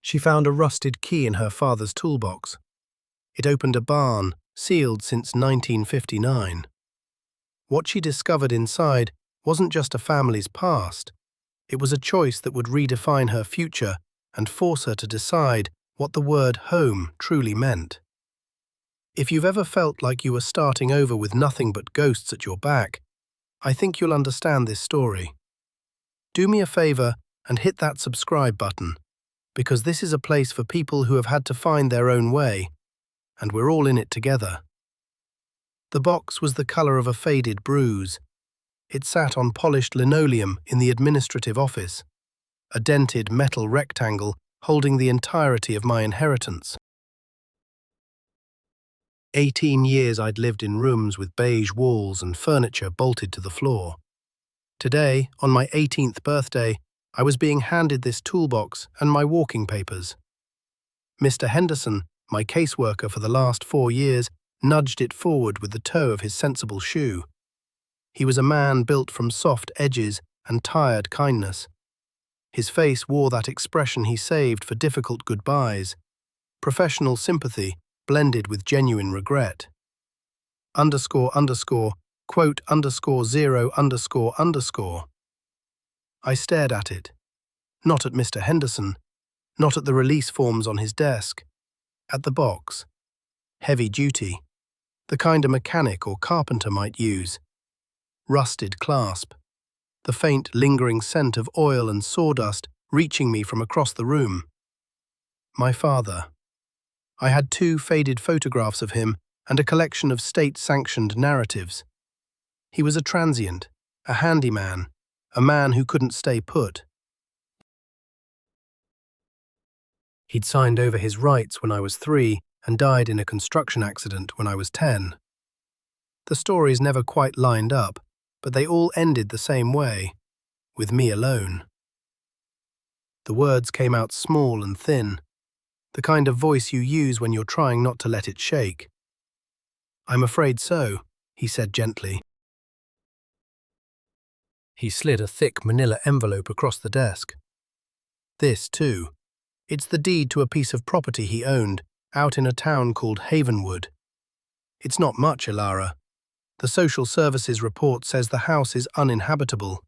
She found a rusted key in her father's toolbox. It opened a barn, sealed since 1959. What she discovered inside wasn't just a family's past. It was a choice that would redefine her future and force her to decide what the word home truly meant. If you've ever felt like you were starting over with nothing but ghosts at your back, I think you'll understand this story. Do me a favor and hit that subscribe button, because this is a place for people who have had to find their own way, and we're all in it together. The box was the color of a faded bruise. It sat on polished linoleum in the administrative office, a dented metal rectangle holding the entirety of my inheritance. 18 years I'd lived in rooms with beige walls and furniture bolted to the floor. Today, on my 18th birthday, I was being handed this toolbox and my walking papers. Mr. Henderson, my caseworker for the last 4 years, nudged it forward with the toe of his sensible shoe. He was a man built from soft edges and tired kindness. His face wore that expression he saved for difficult goodbyes, professional sympathy blended with genuine regret. Quote _0 __. I stared at it, not at Mr. Henderson, not at the release forms on his desk, at the box, heavy duty, the kind a mechanic or carpenter might use, rusted clasp, the faint lingering scent of oil and sawdust reaching me from across the room. My father. I had 2 faded photographs of him and a collection of state-sanctioned narratives. He was a transient, a handyman, a man who couldn't stay put. He'd signed over his rights when I was 3 and died in a construction accident when I was 10. The stories never quite lined up, but they all ended the same way, with me alone. The words came out small and thin, the kind of voice you use when you're trying not to let it shake. "I'm afraid so," he said gently. He slid a thick manila envelope across the desk. This, too. It's the deed to a piece of property he owned, out in a town called Havenwood. It's not much, Ilara. The social services report says the house is uninhabitable.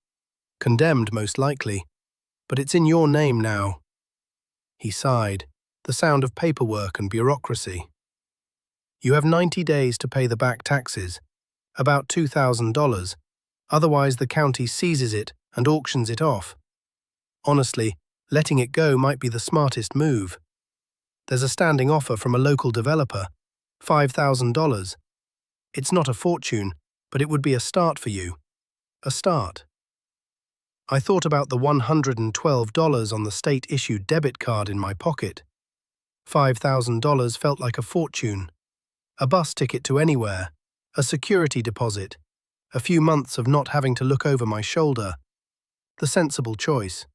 Condemned, most likely. But it's in your name now. He sighed, the sound of paperwork and bureaucracy. You have 90 days to pay the back taxes, about $2,000. Otherwise, the county seizes it and auctions it off. Honestly, letting it go might be the smartest move. There's a standing offer from a local developer, $5,000. It's not a fortune, but it would be a start for you. A start. I thought about the $112 on the state-issued debit card in my pocket. $5,000 felt like a fortune. A bus ticket to anywhere, a security deposit, a few months of not having to look over my shoulder. The sensible choice.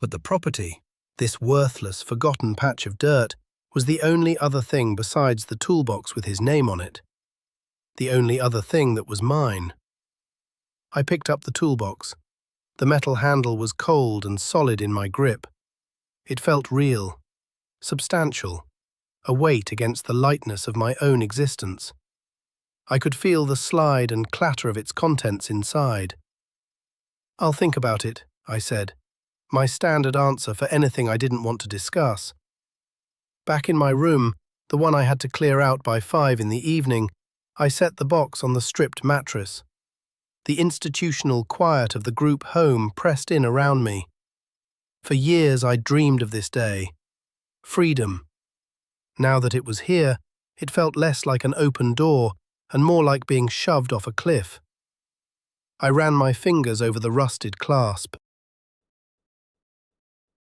But the property, this worthless, forgotten patch of dirt, was the only other thing besides the toolbox with his name on it. The only other thing that was mine. I picked up the toolbox. The metal handle was cold and solid in my grip. It felt real, substantial, a weight against the lightness of my own existence. I could feel the slide and clatter of its contents inside. "I'll think about it," I said, my standard answer for anything I didn't want to discuss. Back in my room, the one I had to clear out by 5 in the evening, I set the box on the stripped mattress. The institutional quiet of the group home pressed in around me. For years I dreamed of this day. Freedom. Now that it was here, it felt less like an open door and more like being shoved off a cliff. I ran my fingers over the rusted clasp.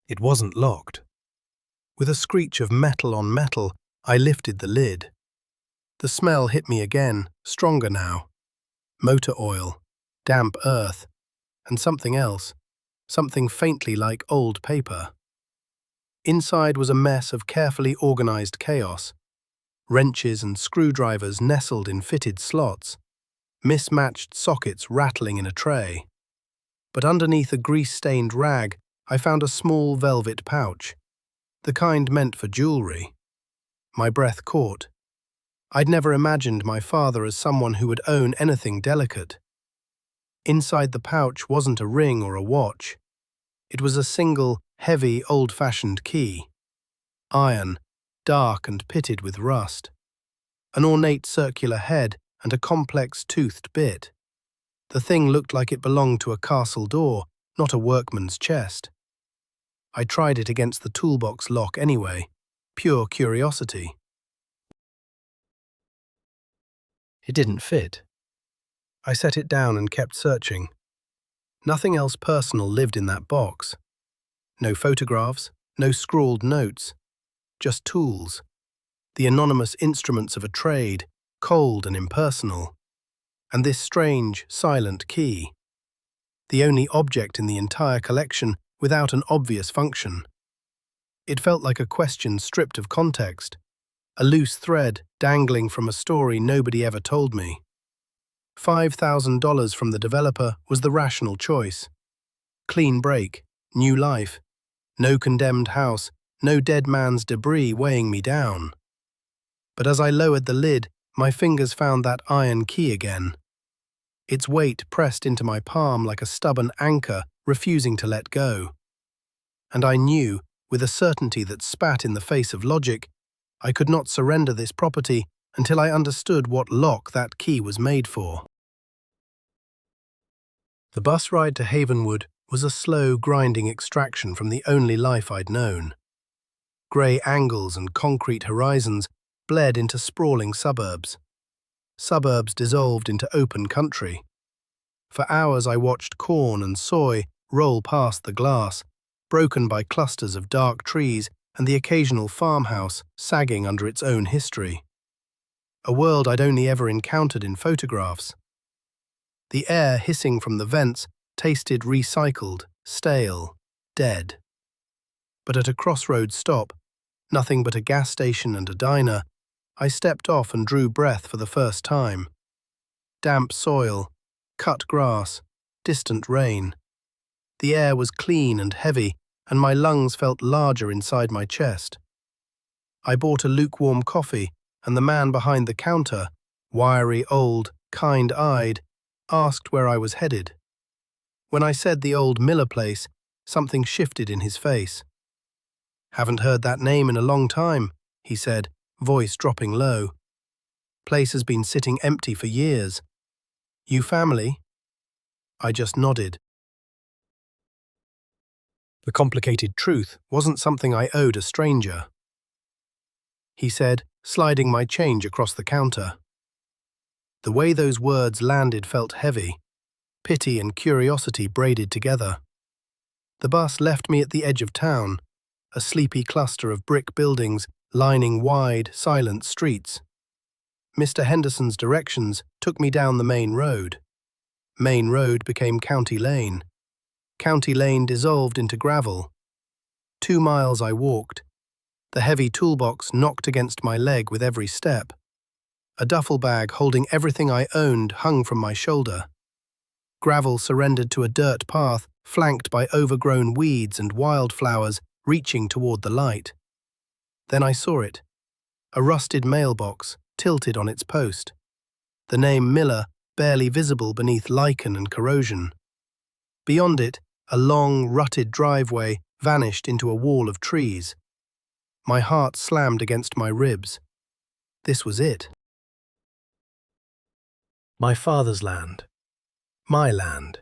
It wasn't locked. With a screech of metal on metal, I lifted the lid. The smell hit me again, stronger now. Motor oil, damp earth, and something else, something faintly like old paper. Inside was a mess of carefully organized chaos. Wrenches and screwdrivers nestled in fitted slots, mismatched sockets rattling in a tray. But underneath a grease-stained rag I found a small velvet pouch, the kind meant for jewelry. My breath caught. I'd never imagined my father as someone who would own anything delicate. Inside the pouch wasn't a ring or a watch. It was a single, heavy, old-fashioned key. Iron, dark and pitted with rust. An ornate circular head and a complex toothed bit. The thing looked like it belonged to a castle door, not a workman's chest. I tried it against the toolbox lock anyway, pure curiosity. It didn't fit. I set it down and kept searching. Nothing else personal lived in that box. No photographs, no scrawled notes, just tools. The anonymous instruments of a trade, cold and impersonal. And this strange, silent key. The only object in the entire collection without an obvious function. It felt like a question stripped of context, a loose thread dangling from a story nobody ever told me. $5,000 from the developer was the rational choice. Clean break, new life, no condemned house, no dead man's debris weighing me down. But as I lowered the lid, my fingers found that iron key again. Its weight pressed into my palm like a stubborn anchor refusing to let go. And I knew, with a certainty that spat in the face of logic, I could not surrender this property until I understood what lock that key was made for. The bus ride to Havenwood was a slow, grinding extraction from the only life I'd known. Grey angles and concrete horizons bled into sprawling suburbs. Suburbs dissolved into open country. For hours I watched corn and soy roll past the glass, broken by clusters of dark trees and the occasional farmhouse sagging under its own history. A world I'd only ever encountered in photographs. The air hissing from the vents tasted recycled, stale, dead. But at a crossroads stop, nothing but a gas station and a diner, I stepped off and drew breath for the first time. Damp soil, cut grass, distant rain. The air was clean and heavy, and my lungs felt larger inside my chest. I bought a lukewarm coffee, and the man behind the counter, wiry, old, kind-eyed, asked where I was headed. When I said the old Miller place, something shifted in his face. "Haven't heard that name in a long time," he said, voice dropping low. "Place has been sitting empty for years. You family?" I just nodded. The complicated truth wasn't something I owed a stranger. He said, sliding my change across the counter. The way those words landed felt heavy, pity and curiosity braided together. The bus left me at the edge of town, a sleepy cluster of brick buildings lining wide, silent streets. Mr. Henderson's directions took me down the main road. Main road became County Lane. County Lane dissolved into gravel. 2 miles I walked. The heavy toolbox knocked against my leg with every step. A duffel bag holding everything I owned hung from my shoulder. Gravel surrendered to a dirt path flanked by overgrown weeds and wildflowers reaching toward the light. Then I saw it. A rusted mailbox, tilted on its post. The name Miller barely visible beneath lichen and corrosion. Beyond it, a long, rutted driveway vanished into a wall of trees. My heart slammed against my ribs. This was it. My father's land. My land.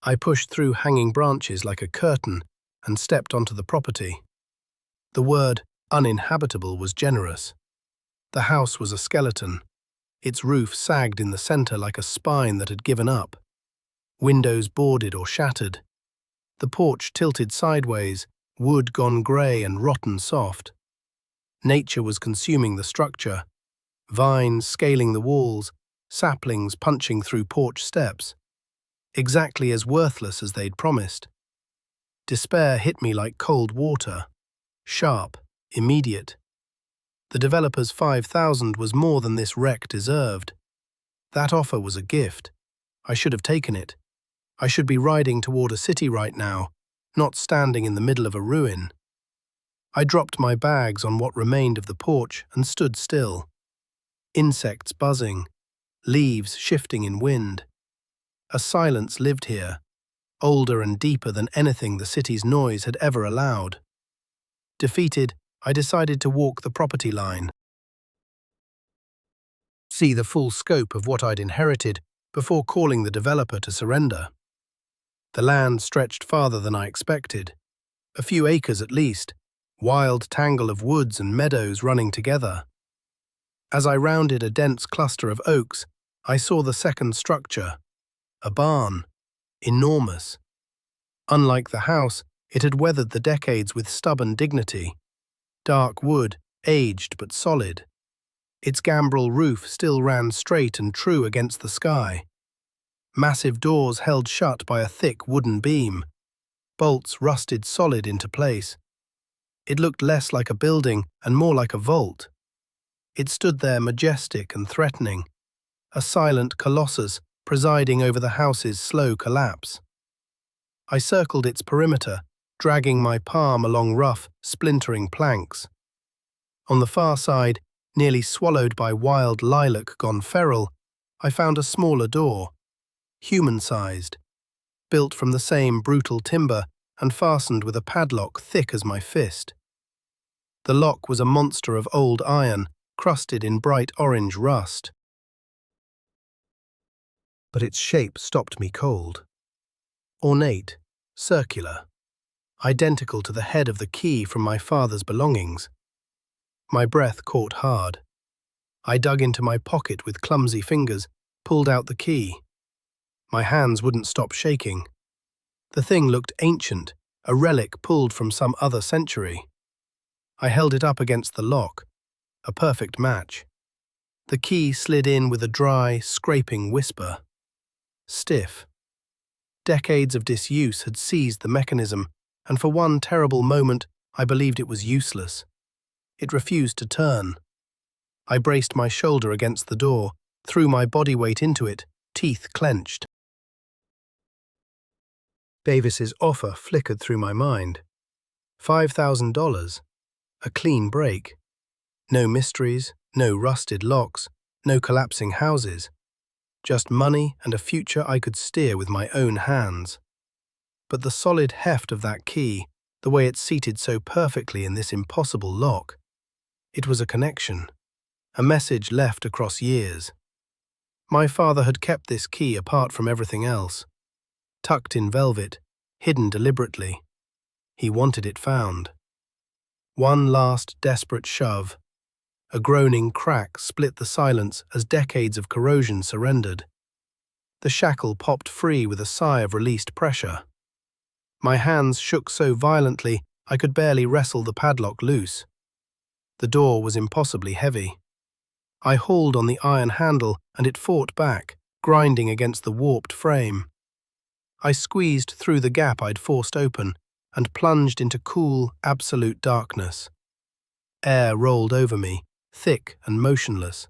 I pushed through hanging branches like a curtain and stepped onto the property. The word uninhabitable was generous. The house was a skeleton. Its roof sagged in the center like a spine that had given up. Windows boarded or shattered. The porch tilted sideways, wood gone grey and rotten soft. Nature was consuming the structure. Vines scaling the walls, saplings punching through porch steps. Exactly as worthless as they'd promised. Despair hit me like cold water. Sharp, immediate. The developer's $5,000 was more than this wreck deserved. That offer was a gift. I should have taken it. I should be riding toward a city right now, not standing in the middle of a ruin. I dropped my bags on what remained of the porch and stood still. Insects buzzing, leaves shifting in wind. A silence lived here, older and deeper than anything the city's noise had ever allowed. Defeated, I decided to walk the property line, see the full scope of what I'd inherited before calling the developer to surrender. The land stretched farther than I expected, a few acres at least, wild tangle of woods and meadows running together. As I rounded a dense cluster of oaks, I saw the second structure, a barn, enormous. Unlike the house, it had weathered the decades with stubborn dignity. Dark wood, aged but solid. Its gambrel roof still ran straight and true against the sky. Massive doors held shut by a thick wooden beam. Bolts rusted solid into place. It looked less like a building and more like a vault. It stood there majestic and threatening, a silent colossus presiding over the house's slow collapse. I circled its perimeter, dragging my palm along rough, splintering planks. On the far side, nearly swallowed by wild lilac gone feral, I found a smaller door, human-sized, built from the same brutal timber and fastened with a padlock thick as my fist. The lock was a monster of old iron, crusted in bright orange rust. But its shape stopped me cold. Ornate, circular, identical to the head of the key from my father's belongings. My breath caught hard. I dug into my pocket with clumsy fingers, pulled out the key. My hands wouldn't stop shaking. The thing looked ancient, a relic pulled from some other century. I held it up against the lock, a perfect match. The key slid in with a dry, scraping whisper. Stiff. Decades of disuse had seized the mechanism, and for one terrible moment I believed it was useless. It refused to turn. I braced my shoulder against the door, threw my body weight into it, teeth clenched. Davis's offer flickered through my mind. $5,000. A clean break. No mysteries, no rusted locks, no collapsing houses. Just money and a future I could steer with my own hands. But the solid heft of that key, the way it seated so perfectly in this impossible lock, it was a connection, a message left across years. My father had kept this key apart from everything else, tucked in velvet, hidden deliberately. He wanted it found. One last desperate shove. A groaning crack split the silence as decades of corrosion surrendered. The shackle popped free with a sigh of released pressure. My hands shook so violently I could barely wrestle the padlock loose. The door was impossibly heavy. I hauled on the iron handle and it fought back, grinding against the warped frame. I squeezed through the gap I'd forced open and plunged into cool, absolute darkness. Air rolled over me, thick and motionless.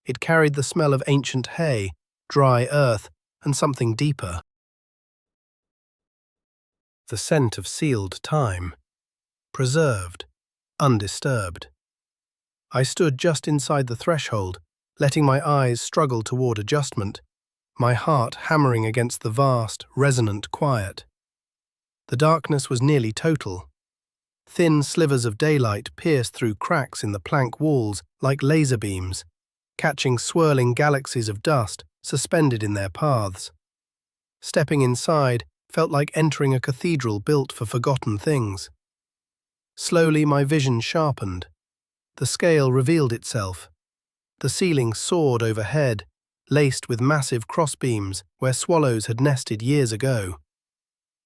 It carried the smell of ancient hay, dry earth, and something deeper. The scent of sealed time, preserved, undisturbed. I stood just inside the threshold, letting my eyes struggle toward adjustment, my heart hammering against the vast, resonant quiet. The darkness was nearly total. Thin slivers of daylight pierced through cracks in the plank walls like laser beams, catching swirling galaxies of dust suspended in their paths. Stepping inside felt like entering a cathedral built for forgotten things. Slowly my vision sharpened. The scale revealed itself. The ceiling soared overhead, laced with massive crossbeams where swallows had nested years ago.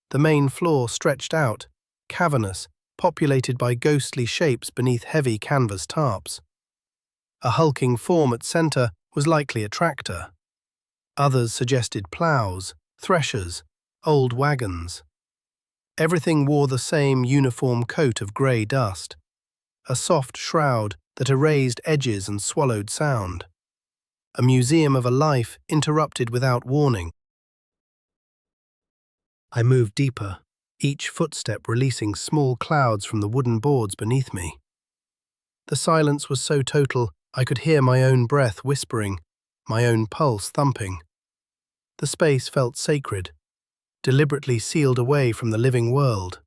The main floor stretched out, cavernous, populated by ghostly shapes beneath heavy canvas tarps. A hulking form at center was likely a tractor. Others suggested plows, threshers, old wagons. Everything wore the same uniform coat of grey dust, a soft shroud that erased edges and swallowed sound. A museum of a life interrupted without warning. I moved deeper, each footstep releasing small clouds from the wooden boards beneath me. The silence was so total I could hear my own breath whispering, my own pulse thumping. The space felt sacred, deliberately sealed away from the living world.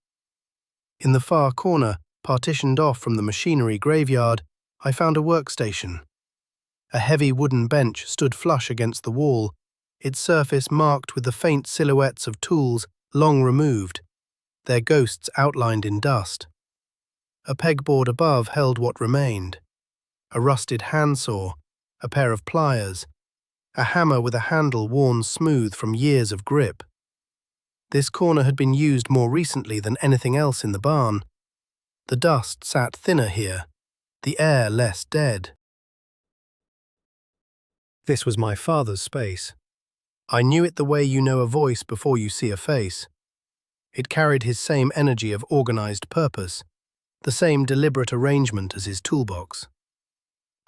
In the far corner, partitioned off from the machinery graveyard, I found a workstation. A heavy wooden bench stood flush against the wall, its surface marked with the faint silhouettes of tools long removed, their ghosts outlined in dust. A pegboard above held what remained: a rusted handsaw, a pair of pliers, a hammer with a handle worn smooth from years of grip. This corner had been used more recently than anything else in the barn. The dust sat thinner here, the air less dead. This was my father's space. I knew it the way you know a voice before you see a face. It carried his same energy of organized purpose, the same deliberate arrangement as his toolbox.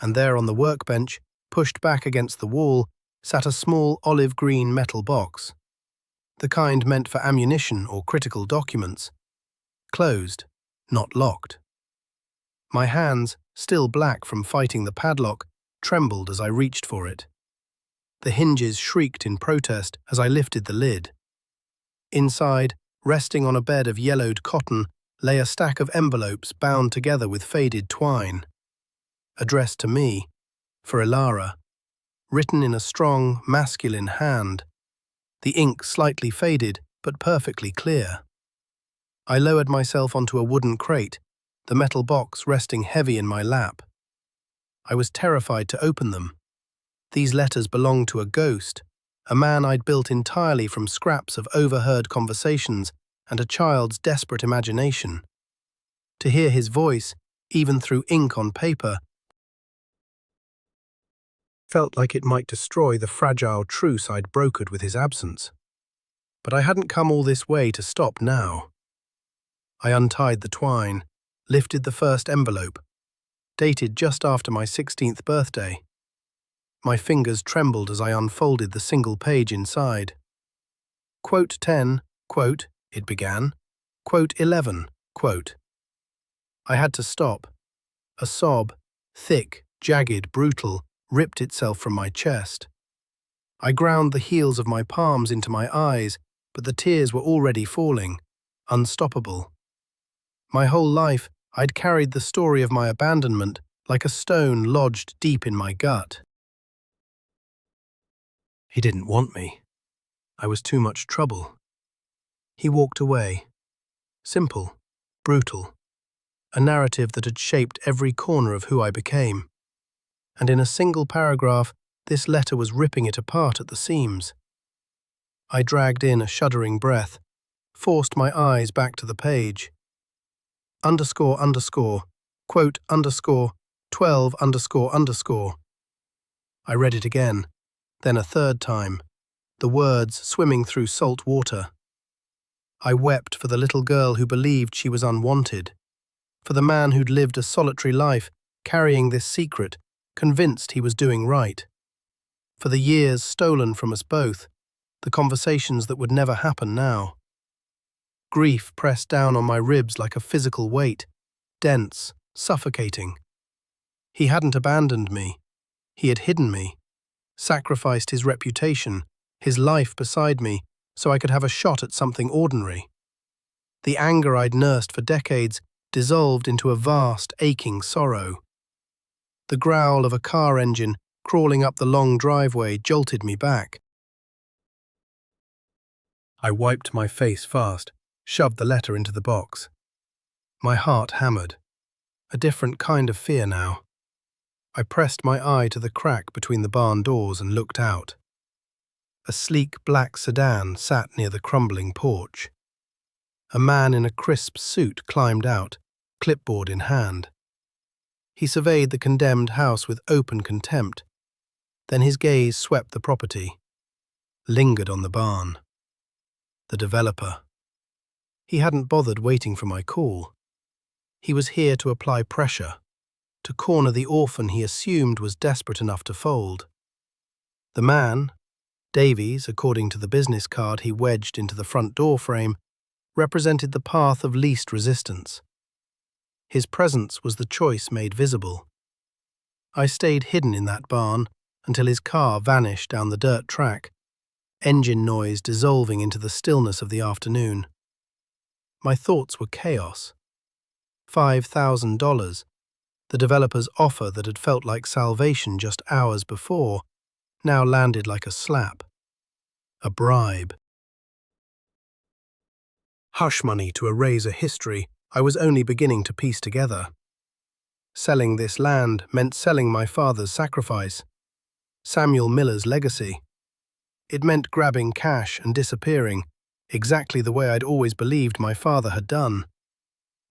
And there on the workbench, pushed back against the wall, sat a small olive-green metal box, the kind meant for ammunition or critical documents. Closed, not locked. My hands, still black from fighting the padlock, trembled as I reached for it. The hinges shrieked in protest as I lifted the lid. Inside, resting on a bed of yellowed cotton, lay a stack of envelopes bound together with faded twine. Addressed to me, for Ilara, written in a strong, masculine hand, the ink slightly faded but perfectly clear. I lowered myself onto a wooden crate, the metal box resting heavy in my lap. I was terrified to open them. These letters belonged to a ghost, a man I'd built entirely from scraps of overheard conversations and a child's desperate imagination. To hear his voice, even through ink on paper, felt like it might destroy the fragile truce I'd brokered with his absence. But I hadn't come all this way to stop now. I untied the twine, lifted the first envelope, dated just after my 16th birthday. My fingers trembled as I unfolded the single page inside. Quote 10, quote, it began. Quote 11, quote. I had to stop. A sob, thick, jagged, brutal, ripped itself from my chest. I ground the heels of my palms into my eyes, but the tears were already falling, unstoppable. My whole life, I'd carried the story of my abandonment like a stone lodged deep in my gut. He didn't want me. I was too much trouble. He walked away. Simple, brutal. A narrative that had shaped every corner of who I became. And in a single paragraph, this letter was ripping it apart at the seams. I dragged in a shuddering breath, forced my eyes back to the page. Underscore, underscore, quote, underscore, 12, underscore, underscore. I read it again, then a third time, the words swimming through salt water. I wept for the little girl who believed she was unwanted, for the man who'd lived a solitary life, carrying this secret, convinced he was doing right, for the years stolen from us both, the conversations that would never happen now. Grief pressed down on my ribs like a physical weight, dense, suffocating. He hadn't abandoned me. He had hidden me, sacrificed his reputation, his life beside me, so I could have a shot at something ordinary. The anger I'd nursed for decades dissolved into a vast, aching sorrow. The growl of a car engine crawling up the long driveway jolted me back. I wiped my face fast, shoved the letter into the box. My heart hammered. A different kind of fear now. I pressed my eye to the crack between the barn doors and looked out. A sleek black sedan sat near the crumbling porch. A man in a crisp suit climbed out, clipboard in hand. He surveyed the condemned house with open contempt. Then his gaze swept the property, lingered on the barn. The developer. He hadn't bothered waiting for my call. He was here to apply pressure, to corner the orphan he assumed was desperate enough to fold. The man, Davies, according to the business card he wedged into the front door frame, represented the path of least resistance. His presence was the choice made visible. I stayed hidden in that barn until his car vanished down the dirt track, engine noise dissolving into the stillness of the afternoon. My thoughts were chaos. $5,000, the developer's offer that had felt like salvation just hours before, now landed like a slap. A bribe. Hush money to erase a history I was only beginning to piece together. Selling this land meant selling my father's sacrifice, Samuel Miller's legacy. It meant grabbing cash and disappearing, exactly the way I'd always believed my father had done.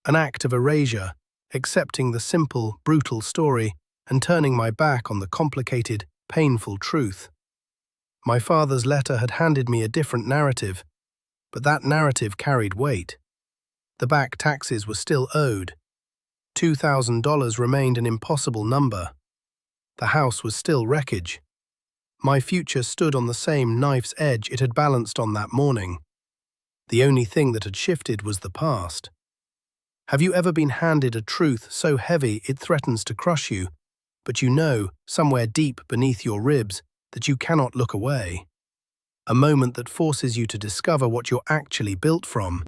An act of erasure, accepting the simple, brutal story and turning my back on the complicated, painful truth. My father's letter had handed me a different narrative, but that narrative carried weight. The back taxes were still owed. $2,000 remained an impossible number. The house was still wreckage. My future stood on the same knife's edge it had balanced on that morning. The only thing that had shifted was the past. Have you ever been handed a truth so heavy it threatens to crush you, but you know, somewhere deep beneath your ribs, that you cannot look away? A moment that forces you to discover what you're actually built from.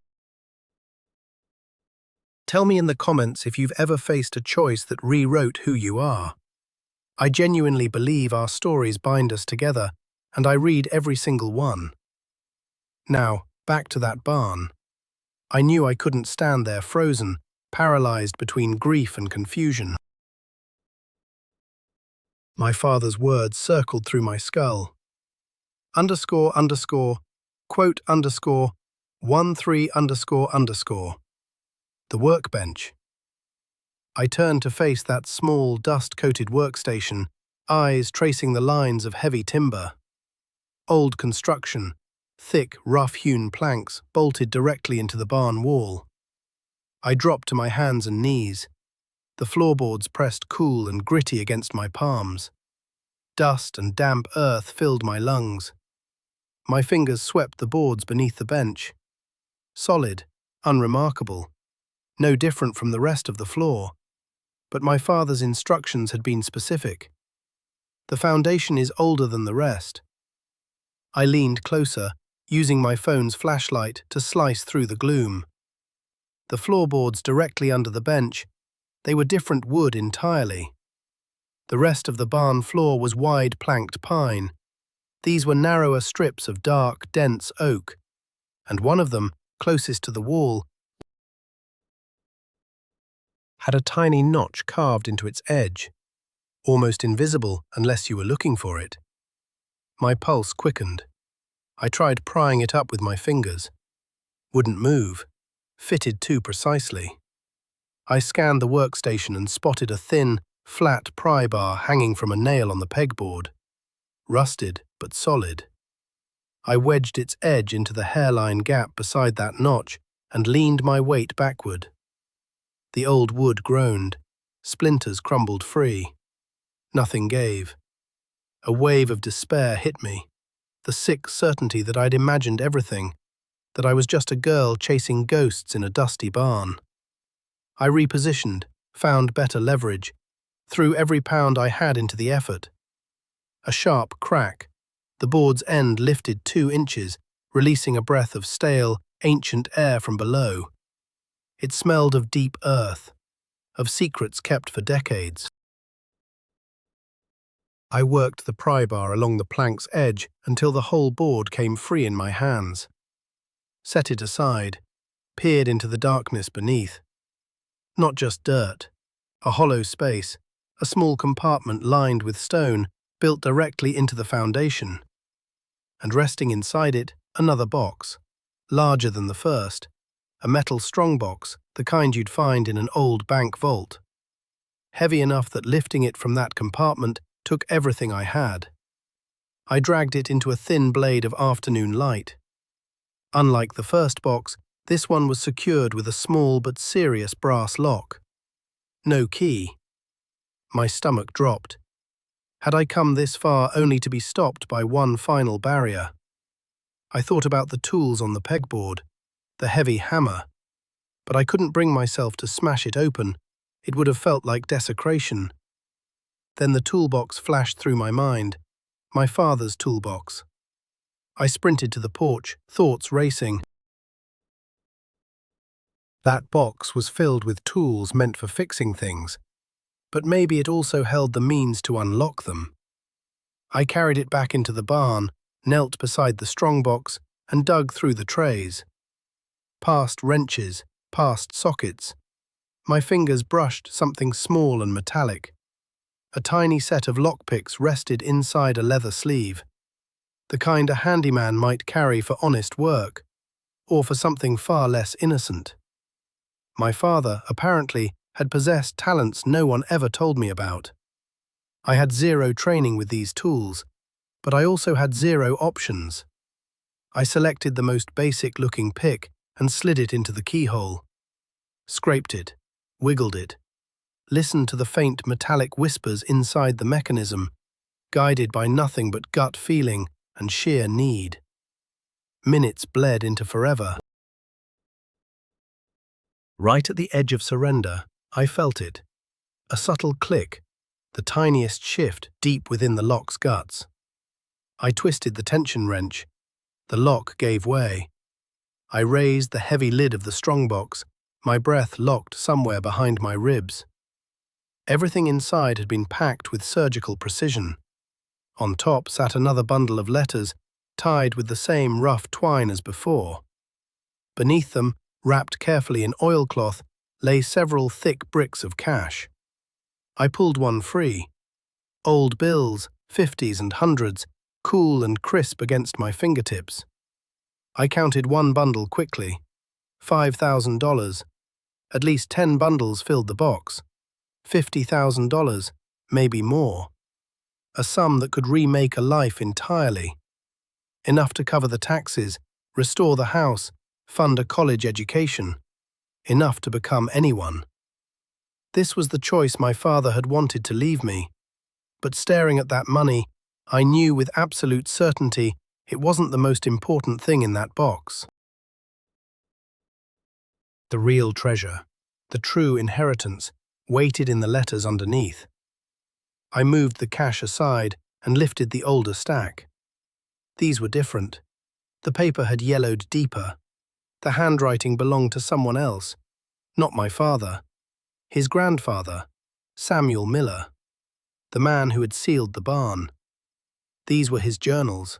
Tell me in the comments if you've ever faced a choice that rewrote who you are. I genuinely believe our stories bind us together, and I read every single one. Now, back to that barn. I knew I couldn't stand there frozen, paralyzed between grief and confusion. My father's words circled through my skull. __, quote _, 13 __. The workbench. I turned to face that small, dust-coated workstation, eyes tracing the lines of heavy timber. Old construction, thick, rough-hewn planks bolted directly into the barn wall. I dropped to my hands and knees. The floorboards pressed cool and gritty against my palms. Dust and damp earth filled my lungs. My fingers swept the boards beneath the bench. Solid, unremarkable, no different from the rest of the floor. But my father's instructions had been specific. The foundation is older than the rest. I leaned closer, using my phone's flashlight to slice through the gloom. The floorboards directly under the bench, they were different wood entirely. The rest of the barn floor was wide planked pine. These were narrower strips of dark, dense oak, and one of them, closest to the wall, had a tiny notch carved into its edge, almost invisible unless you were looking for it. My pulse quickened. I tried prying it up with my fingers. Wouldn't move, fitted too precisely. I scanned the workstation and spotted a thin, flat pry bar hanging from a nail on the pegboard. Rusted, but solid. I wedged its edge into the hairline gap beside that notch and leaned my weight backward. The old wood groaned. Splinters crumbled free. Nothing gave. A wave of despair hit me. The sick certainty that I'd imagined everything, that I was just a girl chasing ghosts in a dusty barn. I repositioned, found better leverage, threw every pound I had into the effort. A sharp crack. The board's end lifted 2 inches, releasing a breath of stale, ancient air from below. It smelled of deep earth, of secrets kept for decades. I worked the pry bar along the plank's edge until the whole board came free in my hands. Set it aside, peered into the darkness beneath. Not just dirt, a hollow space, a small compartment lined with stone built directly into the foundation. And resting inside it, another box, larger than the first, a metal Strongbox, the kind you'd find in an old bank vault. Heavy enough that lifting it from that compartment took everything I had. I dragged it into a thin blade of afternoon light. Unlike the first box, this one was secured with a small but serious brass lock. No key. My stomach dropped. Had I come this far only to be stopped by one final barrier? I thought about the tools on the pegboard, the heavy hammer, but I couldn't bring myself to smash it open. It would have felt like desecration. Then the toolbox flashed through my mind, my father's toolbox. I sprinted to the porch, thoughts racing. That box was filled with tools meant for fixing things, but maybe it also held the means to unlock them. I carried it back into the barn, knelt beside the Strongbox, and dug through the trays. Past wrenches, past sockets. My fingers brushed something small and metallic. A tiny set of lockpicks rested inside a leather sleeve, the kind a handyman might carry for honest work, or for something far less innocent. My father, apparently, had possessed talents no one ever told me about. I had zero training with these tools, but I also had zero options. I selected the most basic-looking pick and slid it into the keyhole. Scraped it, wiggled it, listened to the faint metallic whispers inside the mechanism, guided by nothing but gut feeling and sheer need. Minutes bled into forever. Right at the edge of surrender, I felt it. A subtle click, the tiniest shift deep within the lock's guts. I twisted the tension wrench. The lock gave way. I raised the heavy lid of the Strongbox, my breath locked somewhere behind my ribs. Everything inside had been packed with surgical precision. On top sat another bundle of letters, tied with the same rough twine as before. Beneath them, wrapped carefully in oilcloth, lay several thick bricks of cash. I pulled one free. Old bills, 50s and 100s, cool and crisp against my fingertips. I counted one bundle quickly. $5,000. At least 10 bundles filled the box. $50,000, maybe more. A sum that could remake a life entirely. Enough to cover the taxes, restore the house, fund a college education. Enough to become anyone. This was the choice my father had wanted to leave me. But staring at that money, I knew with absolute certainty it wasn't the most important thing in that box. The real treasure, the true inheritance, waited in the letters underneath. I moved the cash aside and lifted the older stack. These were different. The paper had yellowed deeper. The handwriting belonged to someone else, not my father. His grandfather, Samuel Miller, the man who had sealed the barn. These were his journals.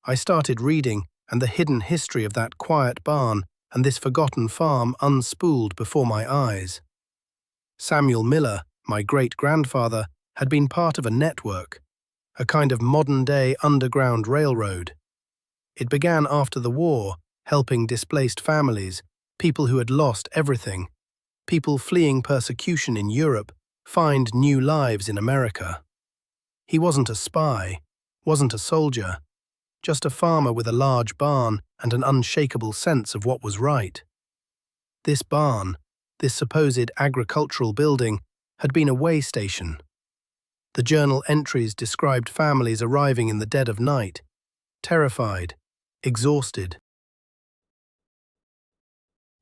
I started reading, and the hidden history of that quiet barn and this forgotten farm unspooled before my eyes. Samuel Miller, my great-grandfather, had been part of a network, a kind of modern-day underground railroad. It began after the war, helping displaced families, people who had lost everything, people fleeing persecution in Europe, find new lives in America. He wasn't a spy, wasn't a soldier, just a farmer with a large barn and an unshakable sense of what was right. This barn, this supposed agricultural building, had been a way station. The journal entries described families arriving in the dead of night, terrified, exhausted.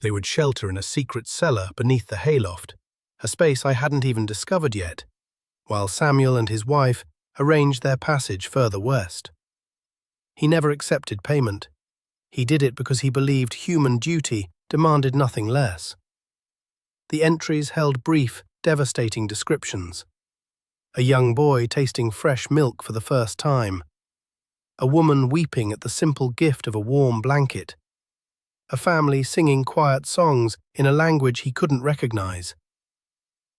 They would shelter in a secret cellar beneath the hayloft, a space I hadn't even discovered yet, while Samuel and his wife arranged their passage further west. He never accepted payment. He did it because he believed human duty demanded nothing less. The entries held brief, devastating descriptions. A young boy tasting fresh milk for the first time. A woman weeping at the simple gift of a warm blanket. A family singing quiet songs in a language he couldn't recognize.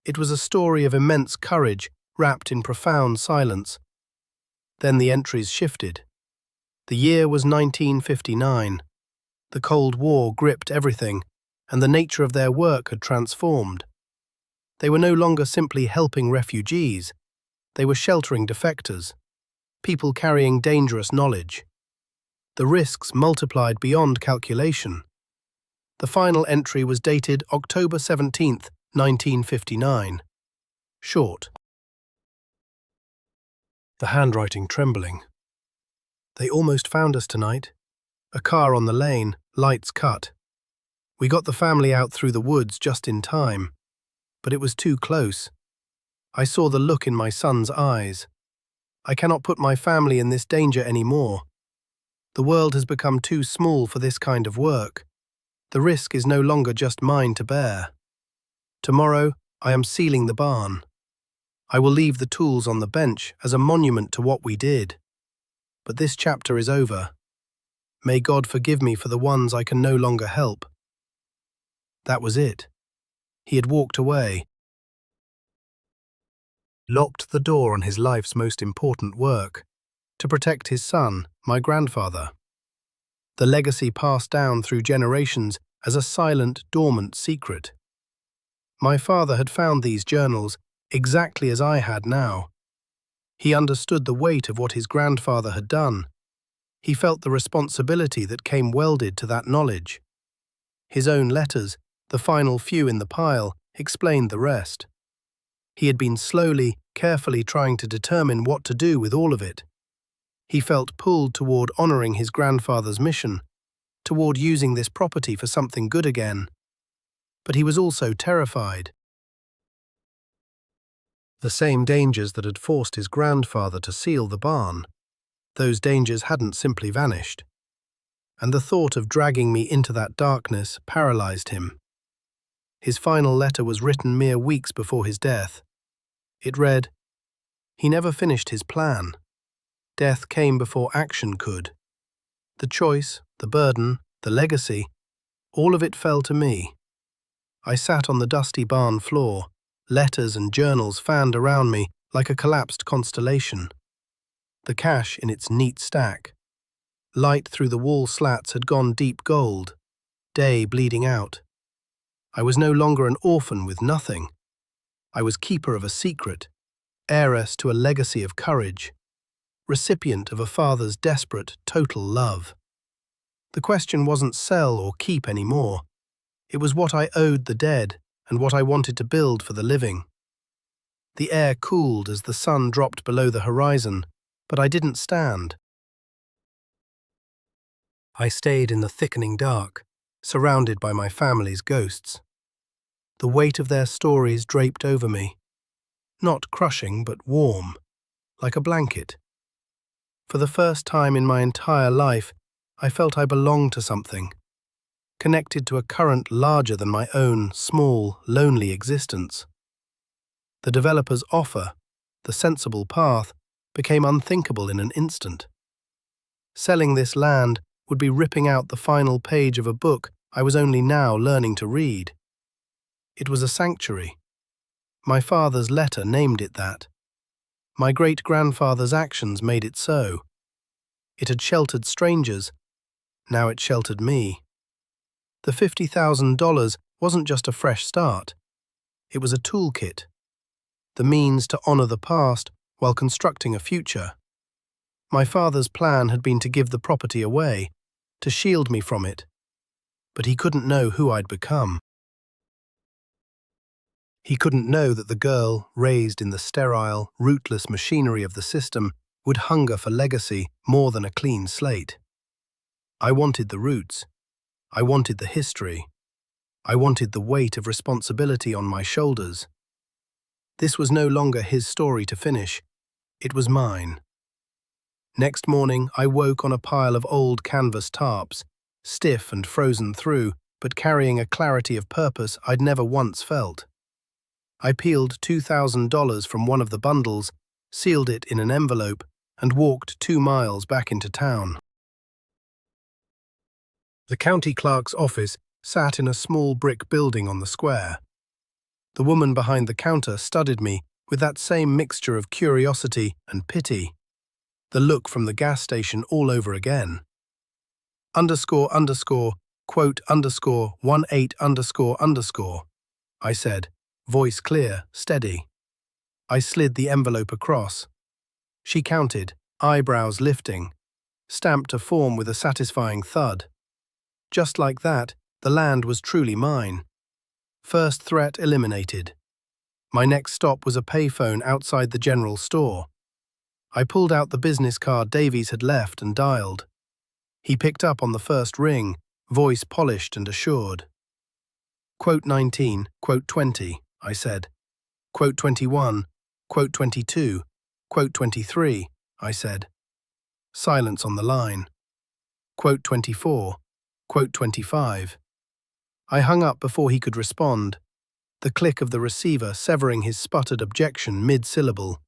It was a story of immense courage wrapped in profound silence. Then the entries shifted. The year was 1959. The Cold War gripped everything, and the nature of their work had transformed. They were no longer simply helping refugees. They were sheltering defectors, people carrying dangerous knowledge. The risks multiplied beyond calculation. The final entry was dated October 17, 1959. Short. The handwriting trembling. They almost found us tonight. A car on the lane, lights cut. We got the family out through the woods just in time, but it was too close. I saw the look in my son's eyes. I cannot put my family in this danger anymore. The world has become too small for this kind of work. The risk is no longer just mine to bear. Tomorrow, I am sealing the barn. I will leave the tools on the bench as a monument to what we did. But this chapter is over. May God forgive me for the ones I can no longer help. That was it. He had walked away, locked the door on his life's most important work, to protect his son, my grandfather. The legacy passed down through generations as a silent, dormant secret. My father had found these journals exactly as I had now. He understood the weight of what his grandfather had done. He felt the responsibility that came welded to that knowledge. His own letters, the final few in the pile, explained the rest. He had been slowly, carefully trying to determine what to do with all of it. He felt pulled toward honoring his grandfather's mission, toward using this property for something good again. But he was also terrified. The same dangers that had forced his grandfather to seal the barn, those dangers hadn't simply vanished. And the thought of dragging me into that darkness paralyzed him. His final letter was written mere weeks before his death. It read, "He never finished his plan. Death came before action could. The choice, the burden, the legacy, all of it fell to me. I sat on the dusty barn floor, letters and journals fanned around me like a collapsed constellation. The cash in its neat stack. Light through the wall slats had gone deep gold, day bleeding out. I was no longer an orphan with nothing. I was keeper of a secret, heiress to a legacy of courage, recipient of a father's desperate, total love. The question wasn't sell or keep anymore. It was what I owed the dead and what I wanted to build for the living. The air cooled as the sun dropped below the horizon, but I didn't stand. I stayed in the thickening dark, surrounded by my family's ghosts. The weight of their stories draped over me, not crushing but warm, like a blanket. For the first time in my entire life, I felt I belonged to something, connected to a current larger than my own small, lonely existence. The developer's offer, the sensible path, became unthinkable in an instant. Selling this land would be ripping out the final page of a book I was only now learning to read. It was a sanctuary. My father's letter named it that. My great-grandfather's actions made it so. It had sheltered strangers. Now it sheltered me. The $50,000 wasn't just a fresh start. It was a toolkit. The means to honor the past while constructing a future. My father's plan had been to give the property away, to shield me from it. But he couldn't know who I'd become. He couldn't know that the girl, raised in the sterile, rootless machinery of the system, would hunger for legacy more than a clean slate. I wanted the roots. I wanted the history. I wanted the weight of responsibility on my shoulders. This was no longer his story to finish. It was mine. Next morning, I woke on a pile of old canvas tarps, stiff and frozen through, but carrying a clarity of purpose I'd never once felt. I peeled $2,000 from one of the bundles, sealed it in an envelope, and walked 2 miles back into town. The county clerk's office sat in a small brick building on the square. The woman behind the counter studied me with that same mixture of curiosity and pity. The look from the gas station all over again. Quote 18__, I said, voice clear, steady. I slid the envelope across. She counted, eyebrows lifting, stamped a form with a satisfying thud. Just like that, the land was truly mine. First threat eliminated. My next stop was a payphone outside the general store. I pulled out the business card Davies had left and dialed. He picked up on the first ring, voice polished and assured. Quote 19, quote 20, I said. Quote 21, quote 22, quote 23, I said. Silence on the line. Quote 24, quote 25. I hung up before he could respond, the click of the receiver severing his sputtered objection mid-syllable.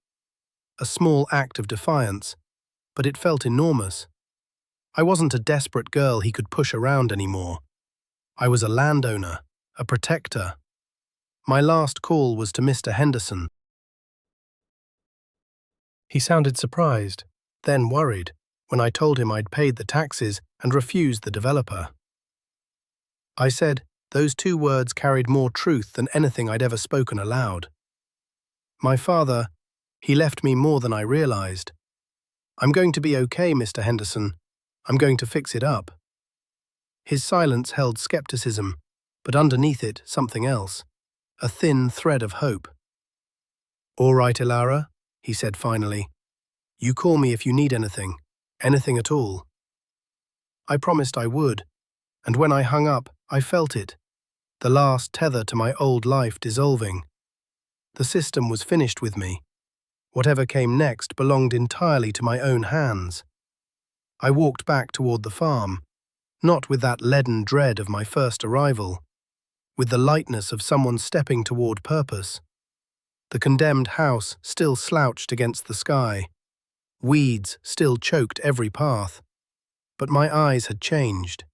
A small act of defiance, but it felt enormous. I wasn't a desperate girl he could push around anymore. I was a landowner, a protector. My last call was to Mr. Henderson. He sounded surprised, then worried, when I told him I'd paid the taxes and refused the developer. I said those 2 words carried more truth than anything I'd ever spoken aloud. My father, he left me more than I realized. I'm going to be okay, Mr. Henderson. I'm going to fix it up. His silence held skepticism, but underneath it something else, a thin thread of hope. All right, Ilara, he said finally. You call me if you need anything at all. I promised I would, and when I hung up, I felt it, the last tether to my old life dissolving. The system was finished with me. Whatever came next belonged entirely to my own hands. I walked back toward the farm, not with that leaden dread of my first arrival, with the lightness of someone stepping toward purpose. The condemned house still slouched against the sky. Weeds still choked every path. But my eyes had changed.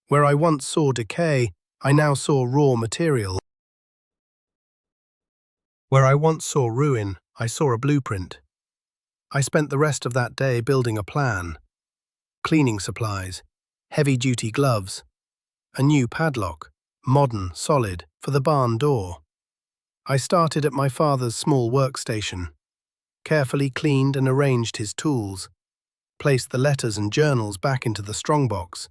Where I once saw decay, I now saw raw material. Where I once saw ruin, I saw a blueprint. I spent the rest of that day building a plan. Cleaning supplies, heavy-duty gloves, a new padlock, modern, solid, for the barn door. I started at my father's small workstation, carefully cleaned and arranged his tools, placed the letters and journals back into the Strongbox,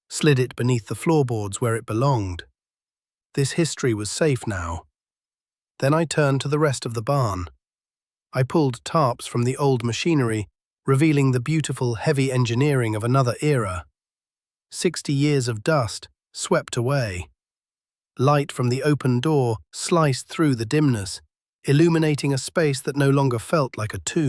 slid it beneath the floorboards where it belonged. This history was safe now. Then I turned to the rest of the barn. I pulled tarps from the old machinery, revealing the beautiful, heavy engineering of another era. 60 years of dust swept away. Light from the open door sliced through the dimness, illuminating a space that no longer felt like a tomb.